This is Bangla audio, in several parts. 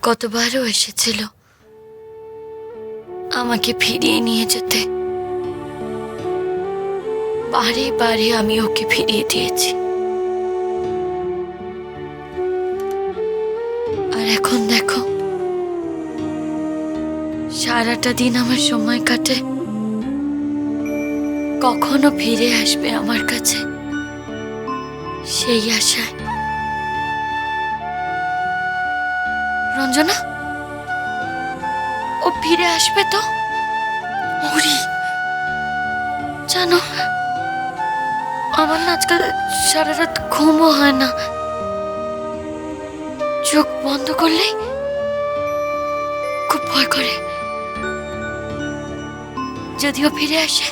কতবারও এসেছিল আমাকে ফিরিয়ে নিয়ে যেতে, বারে বারে আমি ওকে ফিরিয়ে দিয়েছি। আর এখন দেখো, সারাটা দিন আমার সময় কাটে কখনো ফিরে আসবে আমার কাছে সেই আশায়। রঞ্জনা, ও ফিরে আসবে তো? ওরি, জানো আমার না আজকাল সারা রাত ঘুমও হয় না। চোখ বন্ধ করলেই খুব ভয় করে। যদিও ফিরে আসে,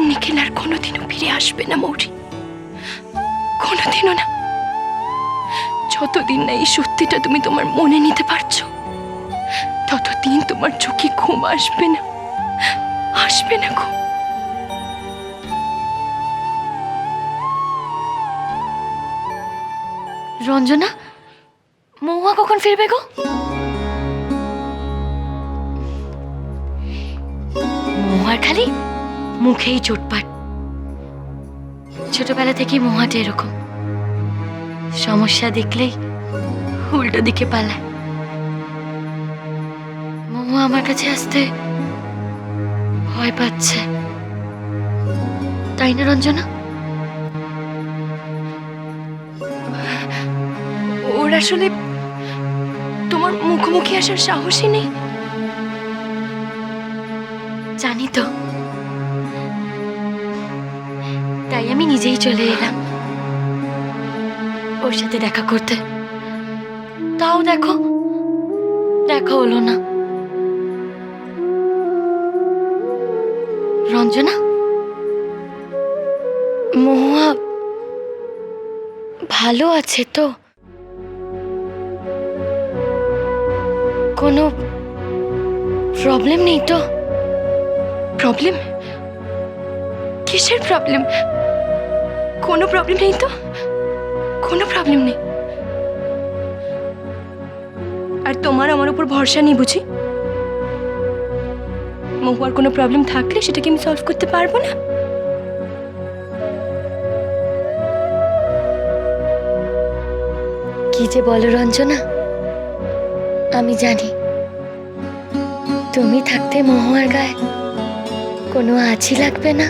নিখিল আর কোনোদিনও ফিরে আসবে না মৌরি, কোনোদিনও না। যতদিন না এই সত্যিটা তুমি তোমার মনে নিতে পারছো, ততদিন তোমার চোখে ঘুম আসবে না, আসবে না ঘুম। রঞ্জনা, মহুয়া কখন ফিরবে গো? মহুয়ার খালি মুখেই চোটপাট। ছোটবেলা থেকেই মহুয়াটা এরকম, সমস্যা দেখলেই উল্টো দিকে পালায়। মহুয়া আমার কাছে আসতে ভয় পাচ্ছে, তাই না রঞ্জনা? ওর আসলে তোমার মুখোমুখি আসার সাহসই নেই। জানি তো, তাই আমি নিজেই চলে এলাম ওর সাথে দেখা করতে। তাও দেখো, দেখা হলো না। রঞ্জনা, মহুয়া ভালো আছে তো? কোনো প্রবলেম নেই তো? প্রবলেম? কিসের প্রবলেম? কোনো প্রবলেম নেই তো, কোনো প্রবলেম নেই। আর তোমার আমার উপর ভরসা নেই বুঝি? মহুয়ার কোনো প্রবলেম থাকলে সেটাকে আমি সলভ করতে পারবো না? কি যে বলো রঞ্জনা, আমি জানি তুমি থাকতে মহুয়ার গায়ে কোনো আঁচই লাগবে না।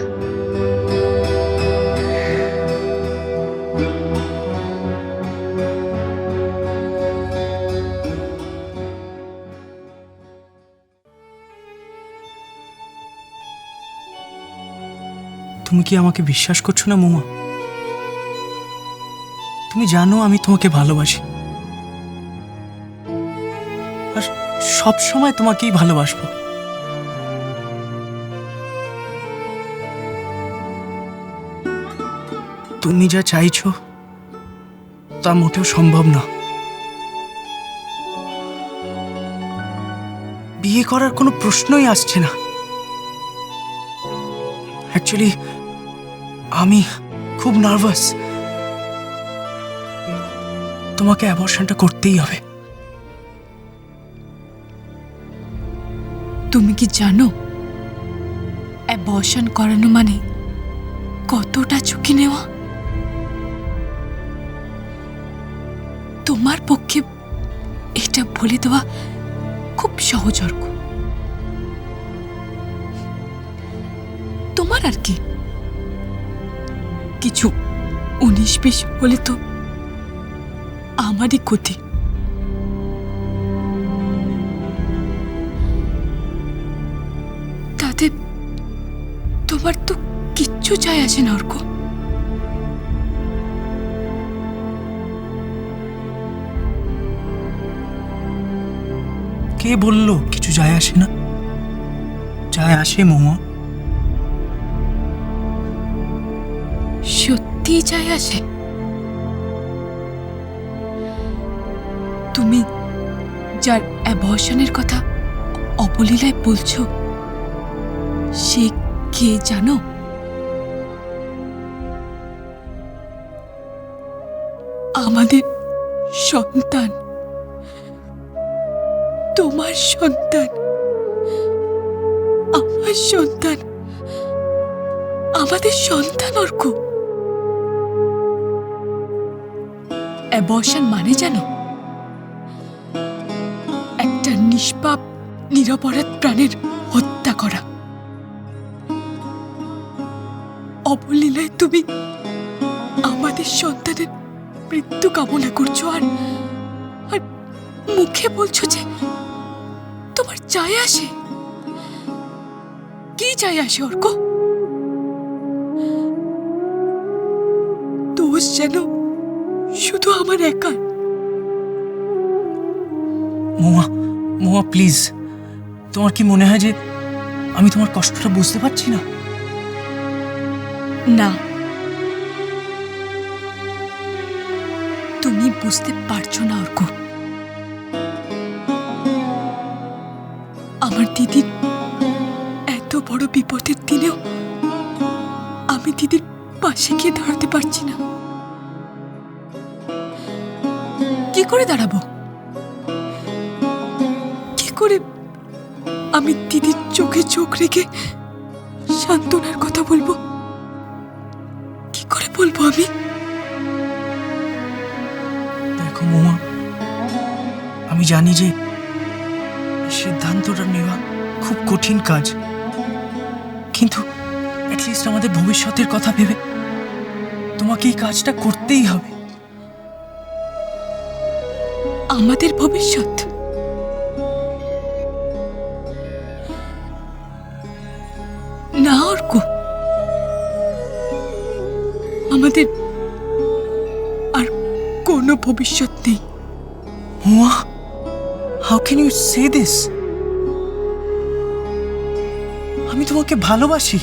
তুমি কি আমাকে বিশ্বাস করছো না মহুয়া? তুমি জানো আমি তোমাকে ভালোবাসি, আর সব সময় তোমাকেই ভালোবাসবো। তুমি যা চাইছো তা মোটেও সম্ভব না। বিয়ে করার কোনো প্রশ্নই আসছে না। অ্যাকচুয়ালি আমি খুব নার্ভাস। তোমাকে অ্যাবর্শনটা করতেই হবে। তুমি কি জানো অ্যাবর্শন করানো মানে কতটা ঝুঁকি নেওয়া? তোমার পক্ষে এটা বলে দেওয়া খুব সহজর্গ। তোমার আর কি, কিছু 19-20 হলে তো আমারই ক্ষতি। তাতে তোমার তো কিচ্ছু যায় আসে না অর্ক। কে বললো কিছু যায় আসে না? যায় আসে মহুয়া, সত্যি যায় আসে। তুমি যার অ্যাবর্শনের কথা অবলীলায় বলছো সে কে জানো? আমাদের সন্তান, তোমার সন্তান, আমার সন্তান, আমাদের সন্তান অর্ক। অ্যাবর্শন মানে জানো? একটা নিষ্পাপ নিরপরাধ প্রাণের হত্যা করা। অবলীলায় তুমি আমাদের সন্তানের মৃত্যু কামনা করছো আর আর মুখে বলছো যে তোমার যায় আসে। কি যায় আসে অর্ক? দোষ যেন শুধু আমার একার। মহুয়া, মহুয়া প্লিজ, তোমার কি মনে হয় যে আমি তোমার কষ্টটা বুঝতে পারছি না? না, তুমি বুঝতে পারছো না অর্ক। আমার দিদির এত বড় বিপদের দিনেও আমি দিদির পাশে গিয়ে দাঁড়াতে পারছি না। কি করে দাঁড়াবো? কি করে আমি দিদির চোখে চোখ রেখে সান্ত্বনার কথা বলবো? কি করে বলবো আমি? দেখো মহুয়া, আমি জানি যে এই সিদ্ধান্তটা নেওয়া খুব কঠিন কাজ, কিন্তু অ্যাটলিস্ট আমাদের ভবিষ্যতের কথা ভেবে তোমাকে এই কাজটা করতেই হবে। আমাদের ভবিষ্যৎ? না অর্ক, আমাদের আর কোনো ভবিষ্যৎ নেই। Mahua, how can you say this? আমি তোমাকে ভালোবাসি।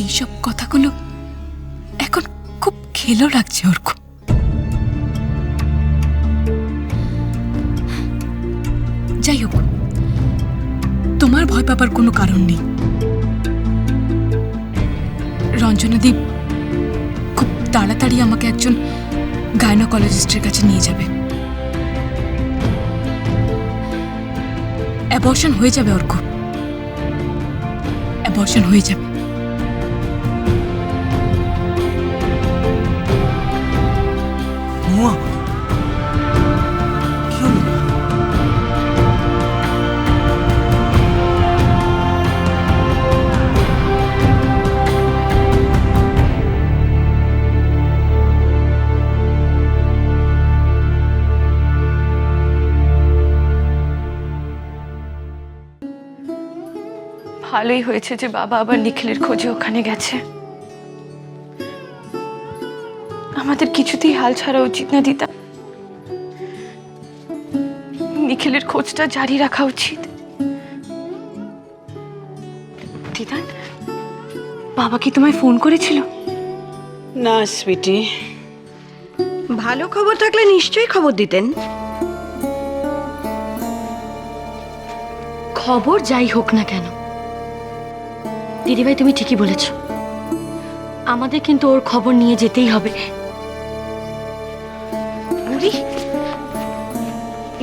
এইসব কথাগুলো এখন খুব খেলো লাগছে অর্ক। যাই হোক, তোমার ভয় পাবার কোনো কারণ নেই। রঞ্জনাদি খুব তাড়াতাড়ি আমাকে একজন গাইনোকোলজিস্টের কাছে নিয়ে যাবে। অ্যাবর্শন হয়ে যাবে অর্ক, অ্যাবর্শন হয়ে যাবে। মহুয়া, কি হলো? ভালোই হয়েছে যে বাবা আবার নিখিলের খোঁজে ওখানে গেছে। আমাদের কিছুতেই হাল ছাড়া উচিত না দিদা। নিখিলের খোঁজটা জারি রাখা উচিত। দিদা, বাবা কি তোমায় ফোন করেছিল? না সুইটি, ভালো খবর থাকলে নিশ্চয়ই খবর দিতেন। খবর যাই হোক না কেন, দিদিভাই তুমি ঠিকই বলেছ, আমাদের কিন্তু ওর খবর নিয়ে যেতেই হবে। বুড়ি,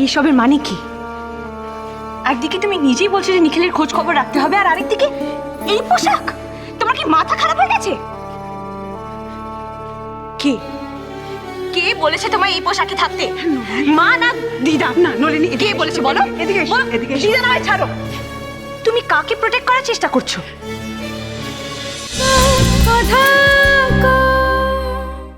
এইসবের মানে কি? একদিকে তুমি নিজেই বলছো যে নিখিলের খোঁজ খবর রাখতে হবে, আর আরেকদিকে এই পোশাক। তোমার কি মাথা খারাপ হয়ে গেছে? কে কে বলেছে তোমায় এই পোশাকে থাকতে? মা না দিদা? না নলিনী, কে বলেছে বলো? এদিকে এদিকে। দিদা নয়, ছাড়ো। তুমি কাকে প্রোটেক্ট করার চেষ্টা করছো?